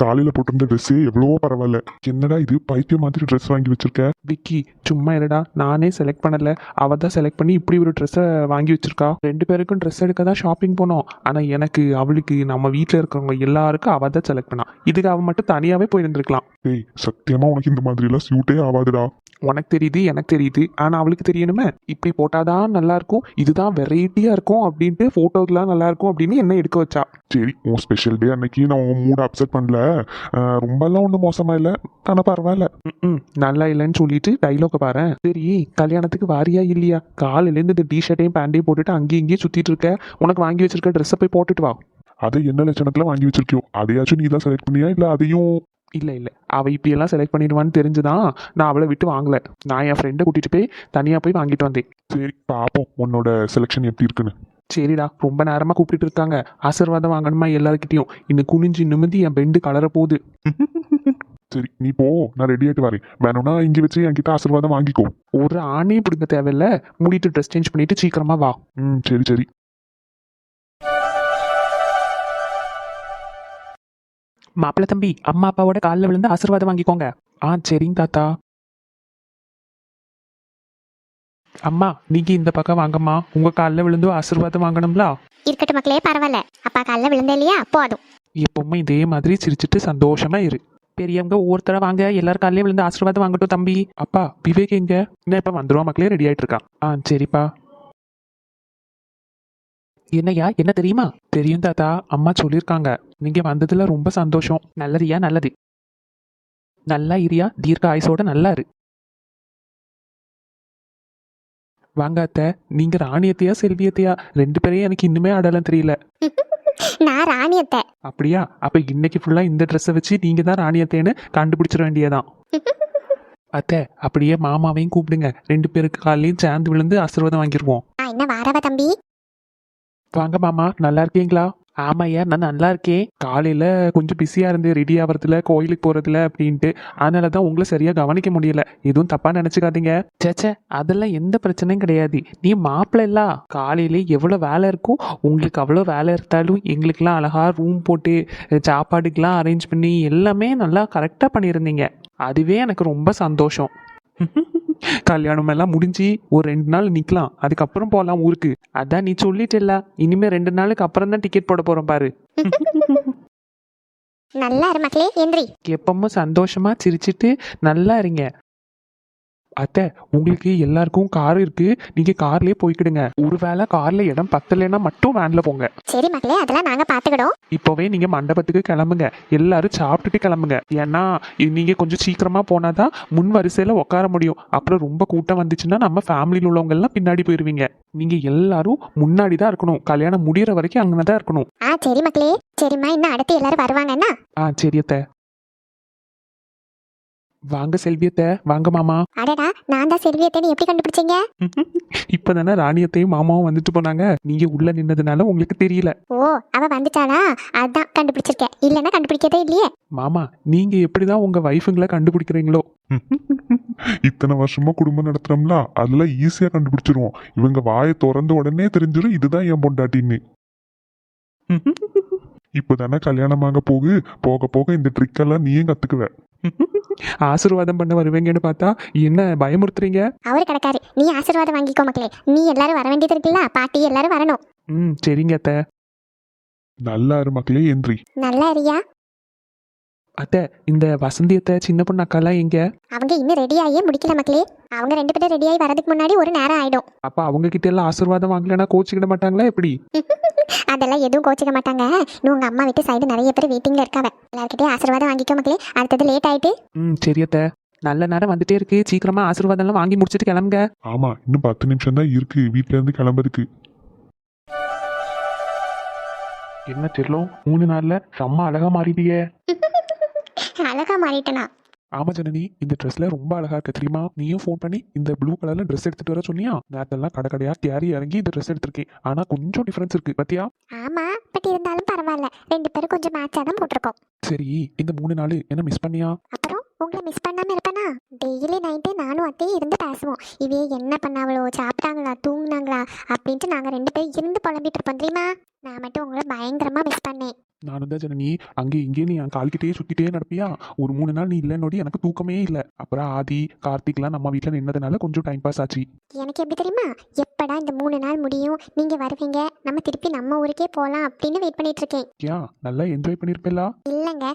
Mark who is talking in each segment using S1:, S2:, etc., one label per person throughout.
S1: காலையில போட்டிருந்த ட்ரெஸ்ஸே எவ்வளவோ பரவாயில்ல. என்னடா இது பைத்தியம் மாதிரி ட்ரெஸ் வாங்கி வச்சிருக்க?
S2: விக்கி சும்மா இருடா, நானே செலக்ட் பண்ணல, அவ தான் செலக்ட் பண்ணி இப்படி ஒரு ட்ரெஸ்ஸை வாங்கி வச்சிருக்கா. 2 பேருக்கும் ட்ரெஸ் எடுக்க தான் ஷாப்பிங் போனோம். ஆனால் எனக்கு அவளுக்கு நம்ம வீட்டில் இருக்கிறவங்க எல்லாருக்கும் அவ தான் செலக்ட் பண்ணா. இதுக்கு அவன் மட்டும் தனியாகவே போயிருந்துருக்கலாம்.
S1: டேய் சத்தியமா உனக்கு இந்த மாதிரிலாம் சூட்டே ஆகாதுடா.
S2: உனக்கு தெரியுது, எனக்கு தெரியுது, ஆனால் அவளுக்கு தெரியணுமே. இப்படி போட்டாதான் நல்லா இருக்கும், இதுதான் வெரைட்டியாக இருக்கும் அப்படின்ட்டு ஃபோட்டோக்கெலாம் நல்லா இருக்கும் அப்படின்னு என்ன எடுக்க வச்சா.
S1: சரி, உன் ஸ்பெஷல் டே அன்னைக்கு நான் உன் மூட அப்செட் பண்ணல. ரொம்பலாம் ஒன்றும் மோசமா இல்லை, ஆனால் பரவாயில்ல.
S2: நல்லா இல்லைன்னு சொல்லிட்டு டைலாக பாரு. சரி, கல்யாணத்துக்கு வாரியா இல்லையா? காலையிலேருந்து இந்த டிஷர்ட்டையும் பேண்ட்டையும் போட்டுட்டு அங்கேயும் இங்கேயும் சுற்றிட்டு இருக்க. உனக்கு வாங்கி வச்சிருக்க ட்ரெஸ்ஸை போய் போட்டுட்டு வா.
S1: அதை என்ன லட்சணத்தில் வாங்கி வச்சிருக்கியோ அதையாச்சும் நீ தான் செலக்ட் பண்ணியா, இல்லை அதையும்?
S2: இல்லை அவள் இப்படியெல்லாம் செலக்ட் பண்ணிடுவான்னு தெரிஞ்சுதான் நான் அவளை விட்டு வாங்கலை. நான் என் ஃப்ரெண்டை கூட்டிகிட்டு போய் தனியாக போய் வாங்கிட்டு வந்தேன்.
S1: சரி பார்ப்போம் உன்னோட செலெக்ஷன் எப்படி இருக்குன்னு.
S2: சரிடா, ரொம்ப நேரமாக கூப்பிட்டு இருக்காங்க, ஆசீர்வாதம் வாங்கணுமா எல்லாருக்கிட்டையும். இன்னும் குனிஞ்சு நிமிந்து என் பெண்டு கலர போகுது.
S1: சரி நீ போ, நான் ரெடி ஆகிட்டு வரேன். வேணும்னா இங்கே வச்சு என்கிட்ட ஆசீர்வாதம் வாங்கிக்கோ.
S2: ஒரு ஆணையும் பிடிக்க தேவையில்ல, மூடிட்டு ட்ரெஸ் சேஞ்ச் பண்ணிட்டு சீக்கிரமா வா.
S1: சரி சரி.
S2: மாப்பிள்ளை தம்பி, அம்மா அப்பாவோட காலில் விழுந்து ஆசீர்வாதம் வாங்கிக்கோங்க. சரிங்க தாத்தா. அம்மா நீங்க இந்த பக்கம் வாங்கம்மா, உங்க காலில் விழுந்து ஆசீர்வாதம் வாங்கணும்ல.
S3: இருக்கட்டும் மக்களே, பரவாயில்ல. அப்பா காலில் விழுந்தே இல்லையா, போதும்.
S2: எப்பவுமே இதே மாதிரி சிரிச்சிட்டு சந்தோஷமா இரு. பெரியவங்க ஒவ்வொருத்தர வாங்க, எல்லாரும் காலையிலே விழுந்து ஆசீர்வாதம் வாங்கட்டும் தம்பி. அப்பா விவேக் எங்க? என்ன இப்ப வந்துருவா மக்களே, ரெடி ஆயிட்டு இருக்கான். சரிப்பா. என்னையா, என்ன தெரியுமா? தெரியும் தாத்தா, அம்மா சொல்லியிருக்காங்க. நீங்க வந்ததுல ரொம்ப சந்தோஷம். நல்லதுயா, நல்லது. நல்லா இரியா, தீர்க்க ஆயுசோட நல்லா இரு. வாங்க அத்தை, நீங்க ராணியத்தையா செல்வியத்தையா? 2 பேரையும் எனக்கு இன்னுமே அடையாளம் தெரியல.
S3: நான் ராணியத்தை.
S2: அப்படியா? அப்ப இன்னைக்கு ஃபுல்லா இந்த ட்ரெஸ்ஸை வச்சு நீங்க தான் ராணியத்தைன்னு கண்டுபிடிச்சிட வேண்டியதான். அத்தை, அப்படியே மாமாவையும் கூப்பிடுங்க, 2 பேருக்கு காலையும் சேர்ந்து விழுந்து ஆசீர்வாதம் வாங்கிடுவோம்.
S3: என்ன வாரவா தம்பி?
S2: வாங்க மாமா, நல்லா இருக்கீங்களா? ஆமாய்யா, நான் நல்லா இருக்கேன். காலையில கொஞ்சம் பிஸியா இருந்து ரெடி ஆகிறதுல, கோயிலுக்கு போறதுல அப்படின்ட்டு, அதனாலதான் உங்களை சரியா கவனிக்க முடியல. எதுவும் தப்பா நினைச்சுக்காதீங்க. சேச்சே, அதெல்லாம் எந்த பிரச்சனையும் கிடையாது. நீ மாப்பிள்ளை இல்ல, காலையில எவ்வளவு வேலை இருக்கும் உங்களுக்கு, அவ்வளோ வேலை இருந்தாலும் எங்களுக்கெல்லாம் அழகா ரூம் போட்டு சாப்பாடுக்கெல்லாம் அரேஞ்ச் பண்ணி எல்லாமே நல்லா கரெக்டா பண்ணியிருந்தீங்க. அதுவே எனக்கு ரொம்ப சந்தோஷம். கல்யாணம் எல்லாம் முடிஞ்சு ஒரு 2 நாள் நிக்கலாம், அதுக்கப்புறம் போகலாம் ஊருக்கு. அதான் நீ சொல்லிட்டல, இனிமே 2 நாளுக்கு அப்புறம் தான் டிக்கெட் போட போறோம் பாரு.
S3: நல்லா இரு மக்களே, எந்திரி.
S2: எப்பவும் சந்தோஷமா சிரிச்சிட்டு நல்லா இருங்க. அத்தை, உங்களுக்கு எல்லாருக்கும் கார் இருக்கு, நீங்க கார்லயே போய்க்கிடுங்க. ஒருவேளை கார்ல இடம் பத்தலைன்னா மட்டும் வேன்ல போங்க.
S3: சரி மக்களே, அதெல்லாம் நாங்க பாத்துக்கிடும்.
S2: இப்போவே நீங்க மண்டபத்துக்கு கிளம்புங்க, எல்லாரும் சாப்பிட்டுட்டு கிளம்புங்க. ஏன்னா நீங்க கொஞ்சம் சீக்கிரமா போனாதான் முன் வரிசையில உட்கார முடியும். அப்புறம் ரொம்ப கூட்டம் வந்துச்சுன்னா நம்ம ஃபேமிலியில் உள்ளவங்க எல்லாம் பின்னாடி போயிருவீங்க. நீங்க எல்லாரும் முன்னாடி தான் இருக்கணும், கல்யாணம் முடியற வரைக்கும் அங்கதான் இருக்கணும்.
S3: சரி மக்களே. சரிம்மா, இன்னும் அடுத்து எல்லாரும் வருவாங்கன்னா.
S2: சரி அத்தை. வாங்க செல்வியத்தை, வாங்க மாமா.
S3: அடடா, நான் தான் செல்வியத்தைன்னு எப்படி கண்டுபிடிச்சீங்க?
S2: இப்பதானே ராணியத்தையும் மாமாவும் வந்துட்டு போனாங்க, நீங்க உள்ள நின்னதுனால உங்களுக்கு தெரியல.
S3: ஓ, அவ வந்துட்டாளா? அதான் கண்டுபிடிச்சிருக்கேன், இல்லைன்னா கண்டுபிடிக்கதே இல்லையே.
S2: மாமா, நீங்க எப்படிதான் உங்க வைஃபுங்களை கண்டுபிடிக்கிறீங்களோ?
S1: இத்தனை வருஷமா குடும்பம் நடத்துறோம்ல, அதெல்லாம் ஈஸியா கண்டுபிடிச்சிருவோம். இவங்க வாயை திறந்த உடனே தெரிஞ்சிடும் இதுதான் என் பொண்டாட்டின்னு. இப்பதானே கல்யாணமாக போக போக இந்த ட்ரிக் எல்லாம் நீயும் கத்துக்குவ.
S2: ஆசீர்வாதம் பண்ண வருவீங்கன்னு பார்த்தா என்ன பயமுறுத்துறீங்க?
S3: அவரு கிடக்காரு, நீ ஆசீர்வாதம் வாங்கிக்கோ மக்களே. நீ எல்லாரும் வர வேண்டியது இருக்குல்ல, பாட்டி எல்லாரும் வரணும்.
S2: சரிங்க அத்தை.
S1: நல்லா இரு மக்களே, எந்திரி.
S3: நல்லா இருயா.
S2: அத்தை, இந்த வசந்தியத்தை சின்ன பொண்ணு அக்காலாம் எங்க?
S3: அவங்க இன்னும் ரெடி ஆகியே முடிக்கல மக்களே. அவங்க 2 பேரும் ரெடி ஆகி வரதுக்கு முன்னாடி ஒரு நேரம் ஆயிடும்.
S2: அப்ப அவங்க கிட்ட எல்லாம் ஆசீர்வாதம் வாங்கலன்னா கோச்சிக்கிட மாட்டாங்களா எப்படி?
S3: அதெல்லாம் எதுவும் கோச்சிக்க மாட்டாங்க. நீ உங்க அம்மா வீட்டு சைடு நிறைய பேர் வெயிட்டிங்ல இருக்காவ. எல்லார்கிட்டயும் ஆசீர்வாதம் வாங்கிக்கோ மக்களே, அடுத்தது லேட் ஆயிட்டு.
S2: சரி அத்தை, நல்ல நேரம் வந்துட்டே இருக்கு, சீக்கிரமா ஆசீர்வாதம் எல்லாம் வாங்கி முடிச்சிட்டு கிளம்புங்க.
S1: ஆமா, இன்னும் 10 நிமிஷம் தான் இருக்கு வீட்டுல இருந்து கிளம்புறதுக்கு.
S2: என்ன தெரியலும், 3 நாள்ல செம்ம அழகா மாறிட்டியே.
S3: அழகா மாறிட்டனா?
S2: ஆமா ஜனனி, இந்த ட்ரெஸ்ல ரொம்ப அழகா இருக்க தெரியுமா? நீயும் ஃபோன் பண்ணி இந்த ப்ளூ கலர்ல ட்ரெஸ் எடுத்துட்டு வர சொன்னியா? நேரத்தெல்லாம் கடையா கேரி இறங்கி இந்த ட்ரெஸ் எடுத்திருக்கேன். ஆனா கொஞ்சம் டிஃபரன்ஸ் இருக்கு பாத்தியா?
S3: ஆமா, பட் இருந்தாலும் பரவாயில்ல, 2 பேரும் கொஞ்சம் மேட்சா தான் போட்டிருக்கோம்.
S2: சரி, இந்த 3 நாள் என்ன மிஸ் பண்ணியா?
S3: அப்புறம் உங்களை மிஸ் பண்ணாம இருப்பேனா? டெய்லி நைட்டு நானும் அத்தையும் இருந்து பேசுவோம். இவே என்ன பண்ணாவளோ, சாப்பிட்டாங்களா, தூங்குனாங்களா அப்படின்ட்டு நாங்க 2 பேரும் இருந்து புலம்பிட்டு இருப்போம் தெரியுமா? நான் மட்டும் உங்களை பயங்கரமா மிஸ் பண்ணேன்.
S2: நானும் தான் ஜனனி, அங்கே இங்கேயும் நீ என் கால்கிட்டே சுத்திட்டே நடப்பியா? ஒரு 3 நாள் நீ இல்லைன்னோடி எனக்கு தூக்கமே இல்லை. அப்புறம் ஆதி கார்த்திக்லாம் நம்ம வீட்டில் நின்னதுனால கொஞ்சம் டைம் பாஸ் ஆச்சு.
S3: எனக்கு எப்படி தெரியுமா, எப்படா இந்த 3 நாள் முடியும், நீங்க வருவீங்க, நம்ம திருப்பி நம்ம ஊருக்கே போலாம் அப்படின்னு வெயிட் பண்ணிட்டு இருக்கேன்.
S2: ஏன் நல்லா என்ஜாய் பண்ணியிருப்பேலா?
S3: இல்லைங்க,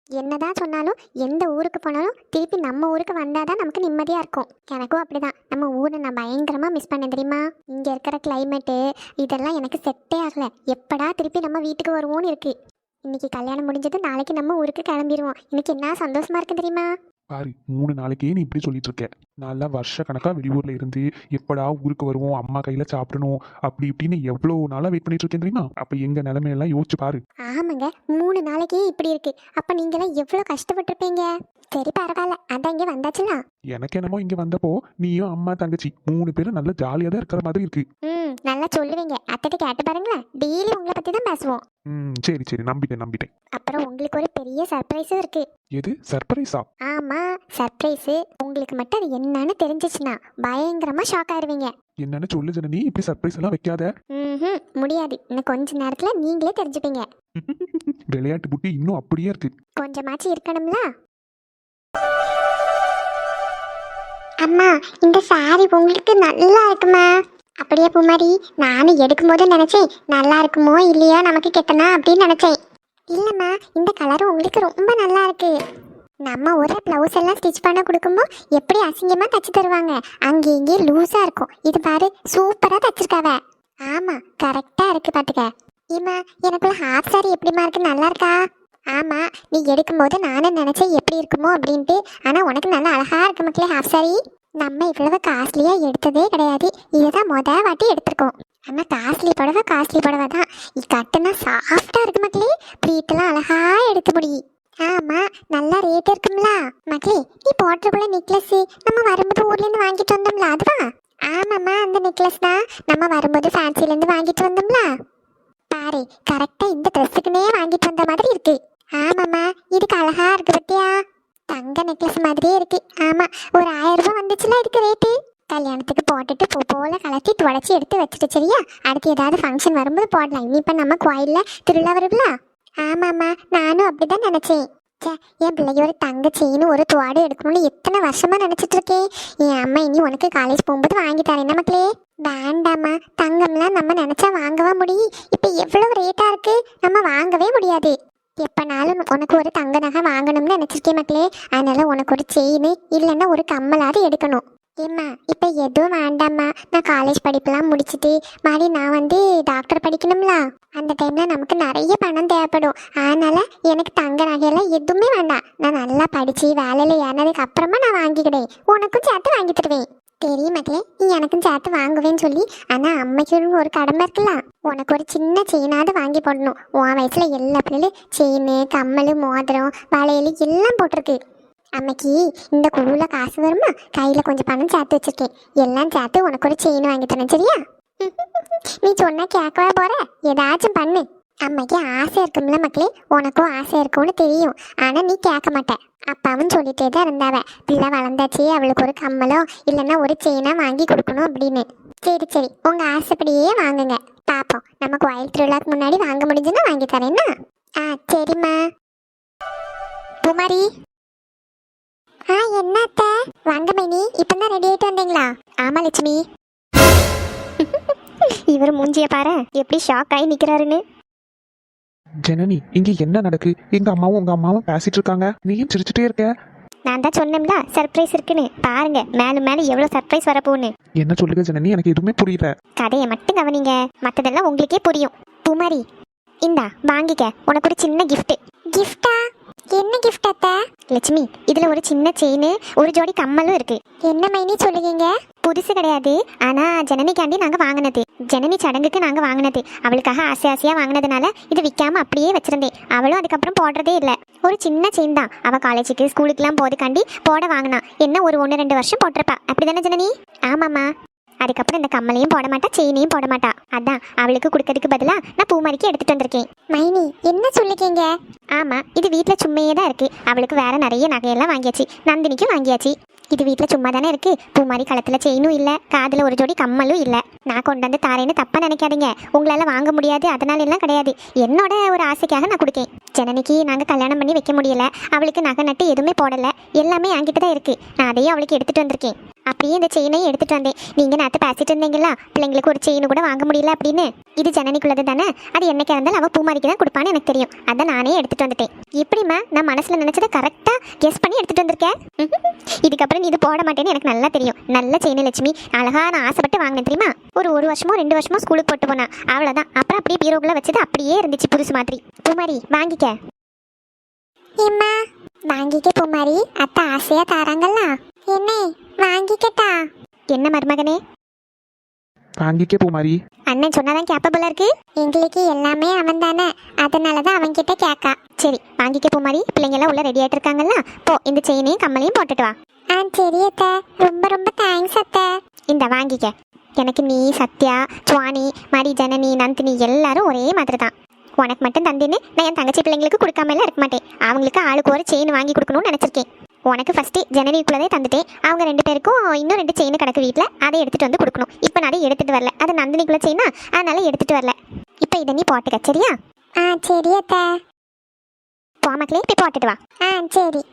S3: என்னதான் சொன்னாலும் எந்த ஊருக்கு போனாலும் திருப்பி நம்ம ஊருக்கு வந்தாதான் நமக்கு நிம்மதியா இருக்கும். எனக்கும் அப்படிதான். நம்ம ஊரை நான் பயங்கரமா மிஸ் பண்ணேன் தெரியுமா? இங்க இருக்கிற கிளைமேட்டு இதெல்லாம் எனக்கு செட்டே ஆகல. எப்படா திருப்பி நம்ம வீட்டுக்கு வருவோம்னு இருக்கு. இன்னைக்கு கல்யாணம் முடிஞ்சது, நாளைக்கு நம்ம ஊருக்கு கிளம்பிடுவோம். எனக்கு என்ன சந்தோஷமா இருக்கு தெரியுமா?
S2: பாரு, 3 நாளைக்கே நீ இப்படி சொல்லிட்டு இருக்க. நல்லா வருஷ கணக்கா வெளியூர்ல இருந்து எப்படா ஊருக்கு வருவோம், அம்மா கையில சாப்பிடணும் அப்படி இப்படின்னு எவ்வளவு நாளா வெயிட் பண்ணிட்டு இருக்கேன் தெரியுமா? அப்ப எங்க நிலைமையெல்லாம் யோசிச்சு பாரு.
S3: ஆமாங்க, 3 நாளைக்கே இப்படி இருக்கு. அப்ப நீங்களாம் எவ்வளவு கஷ்டப்பட்டிருப்பீங்க. சரி பரவாயில்ல, அதான் இங்க வந்தாச்சுல.
S2: எனக்கு என்னமோ இங்க வந்தப்போ நீயும் அம்மா தங்கச்சி 3 பேரும் நல்லா ஜாலியா தான் இருக்கிற மாதிரி இருக்கு.
S3: நல்லா சொல்லுவீங்க. அத்தைட்ட கேட்டு பாருங்களேன், டெய்லி உங்களை பத்தி தான் பேசுவோம்.
S2: சரி சரி, நம்பிட்டேன்.
S3: அப்புறம் உங்களுக்கு ஒரு பெரிய சர்ப்ரைஸும் இருக்கு.
S2: எது சர்ப்ரைஸா?
S3: ஆமா, சர்ப்ரைஸ். உங்களுக்கு மட்டும் அது என்னன்னு தெரிஞ்சிச்சுன்னா பயங்கரமா ஷாக் ஆயிருவீங்க.
S2: என்னன்னு சொல்லு ஜனனி, இப்படி சர்ப்ரைஸ் எல்லாம் வைக்காத.
S3: முடியாது, இன்னும் கொஞ்ச நேரத்துல நீங்களே தெரிஞ்சுப்பீங்க.
S2: விளையாட்டு புட்டி இன்னும் அப்படியே இருக்கு.
S3: கொஞ்சமாச்சு இருக்கணும்ல. அம்மா, இந்த சாரி உங்களுக்கு நல்லா இருக்குமா? அப்படியே பூமாரி, நானும் எடுக்கும்போது நினைச்சேன் நல்லா இருக்குமோ இல்லையா நமக்கு கெட்டனா அப்படின்னு நினைச்சேன். இல்லம்மா, இந்த கலர் உங்களுக்கு ரொம்ப நல்லா இருக்கு. நம்ம ஒரு பிளவுஸ் எல்லாம் ஸ்டிச் பண்ண கொடுக்கும்போது எப்படி அசிங்கமா தச்சு தருவாங்க, அங்கே இங்கே லூஸா இருக்கும். இது பாரு, சூப்பரா தச்சிருக்காவ. ஆமா, கரெக்டா இருக்கு பாத்துக்க. இம்மா, எனக்குள்ள ஹாஃப் சாரி எப்படிமா இருக்கு, நல்லா இருக்கா? ஆமா, நீ எடுக்கும்போது நானும் நினைச்சேன் எப்படி இருக்குமோ அப்படின்ட்டு. ஆனா உனக்கு நல்லா அழகா இருக்கு மக்களே ஹாஃப் சாரி. நம்ம இவ்வளவு காஸ்ட்லியா எடுத்ததே கிடையாது, இதுதான் மொதல் வாட்டி எடுத்திருக்கோம். ஆனா காஸ்ட்லி புடவை தான். கட்டுனா சாஃப்டா இருக்கு மக்களே, ப்ளீட்டெல்லாம் அழகா எடுத்து முடி. ஆமா, நல்லா ரேட் இருக்கும்ல மக்களே. நீ போட்டுக்குள்ள நெக்லஸ் நம்ம வரும்போது ஊர்ல இருந்து வாங்கிட்டு வந்தோம்ல, அதுவா? ஆமாம்மா, அந்த நெக்லஸ் தான் நம்ம வரும்போது ஃபேன்சில இருந்து வாங்கிட்டு வந்தோம்ல. பாரு, கரெக்டா இந்த ட்ரெஸ்ஸுக்குன்னே வாங்கிட்டு வந்த மாதிரி இருக்கு. ஆமாம்மா, இதுக்கு அழகா இருக்கு பத்தியா? தங்க நெக்லஸ் மாதிரியே இருக்கு. ஆமா, ஒரு 1000 ரூபாய் வந்துச்சுல இதுக்கு ரேட்டு. கல்யாணத்துக்கு போட்டுட்டு போல கலத்தி துடைச்சி எடுத்து வச்சுட்டு சரியா? அடுத்து ஏதாவது ஃபங்க்ஷன் வரும்போது போடலாம். இனிப்ப நம்ம கோயில்ல திருவிழா வருதுல. ஆமாம்மா, நானும் அப்படிதான் நினைச்சேன். என் பிள்ளைக்கு ஒரு தங்க செயின் ஒரு துவாடு எடுக்கணும்னு எத்தனை வருஷமா நினைச்சிட்டு இருக்கேன். என் அம்மா இனி உனக்கு காலேஜ் போகும்போது வாங்கி தரேன் மக்களே. வேண்டாமா, தங்கம்லாம் நம்ம நினைச்சா வாங்கவா முடியும்? இப்ப எவ்வளவு ரேட்டா இருக்கு, நம்ம வாங்கவே முடியாது. எப்பனாலும் உனக்கு ஒரு தங்க நகை வாங்கணும்னு நினைச்சிருக்கேன் மக்களே. அதனால உனக்கு ஒரு செயின் இல்லைன்னா ஒரு கம்மலாவது எடுக்கணும். ஏம்மா, இப்ப எதுவும் வேண்டாம்மா, நான் காலேஜ் படிப்பெல்லாம் முடிச்சுட்டு மாதிரி நான் டாக்டர் படிக்கணும்ல. அந்த டைம்ல நமக்கு நிறைய பணம் தேவைப்படும். அதனால எனக்கு தங்க நகையெல்லாம் எதுவுமே வேண்டாம். நான் நல்லா படிச்சு வேலையில ஏறினதுக்கு அப்புறமா நான் வாங்கிக்கிடேன். உனக்கும் சேர்த்து வாங்கி தருவேன். தெரியும் மக்களே, நீ எனக்கும் சேர்த்து வாங்குவேன்னு சொல்லி. ஆனா அம்மைக்கு ஒரு கடமை இருக்குல்ல, உனக்கு ஒரு சின்ன செயினாவது வாங்கி போடணும். உன் வயசுல எல்லா பிள்ளைகளும் செயின், கம்மல், மோதிரம், வளையல் எல்லாம் போட்டிருக்கு. அம்மைக்கு இந்த குழுல காசு வருமா, கையில கொஞ்சம் பணம் சேர்த்து வச்சிருக்கேன். எல்லாம் சேர்த்து உனக்கு ஒரு செயின் வாங்கி தரேன் சரியா? நீ சொன்னா கேட்கவா போற, ஏதாச்சும் பண்ணு. அம்மைக்கு ஆசை இருக்கும்ல மக்களே, உனக்கும் ஆசை இருக்கும்னு தெரியும். ஆனா நீ கேட்க மாட்டேன். அப்பாவும் சொல்லிட்டே தான் இருந்தாவ, பிள்ளை வளர்ந்தாச்சு அவளுக்கு ஒரு கம்மலோ இல்லைன்னா ஒரு செயினா வாங்கி கொடுக்கணும் அப்படின்னு. சரி, உங்க ஆசைப்படியே வாங்குங்க. பாப்போம், நம்ம கோயில் திருவிழாக்கு முன்னாடி வாங்க முடிஞ்சுன்னா வாங்கி தரேன்னா. சரிம்மா. குமாரி, என்னத்த வாங்க மைனி, இப்பதான் ரெடி ஆயிட்டு வந்தீங்களா? ஆமா லட்சுமி. இவர் மூஞ்சிய பாரு, எப்படி ஷாக் ஆகி நிக்கிறாருன்னு.
S2: ஜனனி, இங்க என்ன நடக்கு? எங்க அம்மாவும் உங்க அம்மாவும் பேசிட்டு இருக்காங்க, நீயும் சிரிச்சுட்டே இருக்க.
S3: நான் தான் சொன்னேன்ல சர்ப்ரைஸ் இருக்குன்னு. பாருங்க மேல எவ்வளவு சர்ப்ரைஸ் வரப்போன்னு.
S2: என்ன சொல்லுங்க ஜனனி, எனக்கு எதுவுமே புரியல.
S3: கதையை மட்டும் கவனிங்க, மத்ததெல்லாம் உங்களுக்கே புரியும். பூமாரி, இந்தா வாங்கிக்க, உனக்கு ஒரு சின்ன கிஃப்ட். கிஃப்டா? என்ன கிஃப்ட் அத்தை? லட்சுமி, இதுல ஒரு சின்ன செயின், ஒரு ஜோடி கம்மலும் இருக்கு. என்ன மைனி சொல்லுவீங்க? புதுசு கிடையாது, ஆனா ஜனனிக்காண்டி நாங்க வாங்கினது. ஜனனி சடங்குக்கு நாங்க வாங்கினது. அவளுக்காக ஆசையா வாங்கினதுனால இது விற்காம அப்படியே வச்சிருந்தேன். அவளும் அதுக்கப்புறம் போடுறதே இல்லை. ஒரு சின்ன செயின் தான். அவ காலேஜுக்கு ஸ்கூலுக்குலாம் போதுக்காண்டி போட வாங்கினா. என்ன ஒரு 1-2 வருஷம் போட்டிருப்பா. அப்படிதானே ஜனனி? ஆமாம்மா. அதுக்கப்புறம் இந்த கம்மலையும் போட மாட்டா, செயினையும் போட மாட்டா. அதான் அவளுக்கு கொடுக்கறதுக்கு பதிலா நான் பூமாரிக்கு எடுத்துட்டு வந்திருக்கேன். மைனி என்ன சொல்லிக்கீங்க? ஆமா, இது வீட்டுல சும்மையே தான் இருக்கு. அவளுக்கு வேற நிறைய நகையெல்லாம் வாங்கியாச்சு, நந்தினிக்கும் வாங்கியாச்சு. இது வீட்டில் சும்மா தானே இருக்கு. பூமாரி கழுத்தில் செயினும் இல்லை, காதில் ஒரு ஜோடி கம்மலும் இல்லை. நான் கொண்டு வந்து தாரேன்னு தப்பாக நினைக்காதீங்க. உங்களால் வாங்க முடியாது அதனால எல்லாம் கிடையாது. என்னோட ஒரு ஆசைக்காக நான் கொடுக்கேன். ஜனனிக்கு நாங்கள் கல்யாணம் பண்ணி வைக்க முடியல, அவளுக்கு நகை நட்டு எதுவுமே போடலை, எல்லாமே என்கிட்ட தான் இருக்குது. நான் அதையும் அவளுக்கு எடுத்துகிட்டு வந்திருக்கேன். அப்படியே இந்த செயினையும் எடுத்துகிட்டு வந்தேன். நீங்கள் நேற்று பேசிட்டு இருந்தீங்களா பிள்ளைங்களுக்கு ஒரு செயின் கூட வாங்க முடியல அப்படின்னு. இது ஜனனிக்குள்ளது தானே, அது என்னைக்கு இருந்தாலும் அவள் பூமாரிக்கு தான் கொடுப்பான்னு எனக்கு தெரியும். அதை நானே எடுத்துகிட்டு வந்துட்டேன். எப்படிம்மா நான் மனசில் நினச்சதை கரெக்டாக கெஸ் பண்ணி எடுத்துகிட்டு வந்திருக்கேன். இதுக்கப்புறம் நீ இது போட மாட்டேன்னு எனக்கு நல்லா தெரியும். நல்ல செயின் லட்சுமி, அழகா நான் ஆசைப்பட்டு வாங்கினேன் தெரியுமா. ஒரு வருஷமோ 2 வருஷமோ ஸ்கூலுக்கு போட்டு போனா, அவ்வளோதான். அப்புறம் அப்படியே பீரோக்குள்ள வச்சது அப்படியே இருந்துச்சு புதுசு மாதிரி. பூமாரி வாங்கிக்க. ஏம்மா வாங்கிக்க பூமாரி, அத்தை ஆசையா தாராங்கல்ல. என்ன வாங்கிக்கட்டா? என்ன மருமகனே
S2: வாங்கிக்க பூமாரி.
S3: அண்ணன் சொன்னாதான் கேப்பபிளா இருக்கு. எங்களுக்கு எல்லாமே அவன் தானே, அதனாலதான் அவன் கிட்ட கேக்கா. சரி வாங்கிக்க பூமாரி, பிள்ளைங்க எல்லாம் உள்ள ரெடி ஆயிட்டு இருக்காங்கல்ல, போ இந்த செயினையும் கம்மலையும் போட்டுட்டு வா. சரி அத்தை, ரொம்ப ரொம்ப தேங்க்ஸ் அத்தை. இந்த வாங்கிக்க. எனக்கு நீ, சத்யா, சுவானி, மரி, ஜனனி, நந்தினி எல்லாரும் ஒரே மாதிரி தான். உனக்கு மட்டும் தந்தின்னு நான் என் தங்கச்சி பிள்ளைங்களுக்கு கொடுக்காமலாம் இருக்க மாட்டேன். அவங்களுக்கு ஆளுக்கு ஒரு செயின் வாங்கி கொடுக்கணும்னு நினச்சிருக்கேன். உனக்கு ஃபஸ்ட்டு ஜனனிக்குள்ளதே தந்துட்டேன். அவங்க 2 பேருக்கும் இன்னும் 2 செயின் கிடக்கு வீட்டில், அதை எடுத்துகிட்டு வந்து கொடுக்கணும். இப்போ நான் அதை எடுத்துகிட்டு வரல, அது நந்தினிக்குள்ள செயினா, அதனால எடுத்துகிட்டு வரல. இப்போ இதை நீ போட்டுக்க சரியா? சரி அத்தை. போ மக்களே, இப்போ போட்டுட்டு வா. சரி.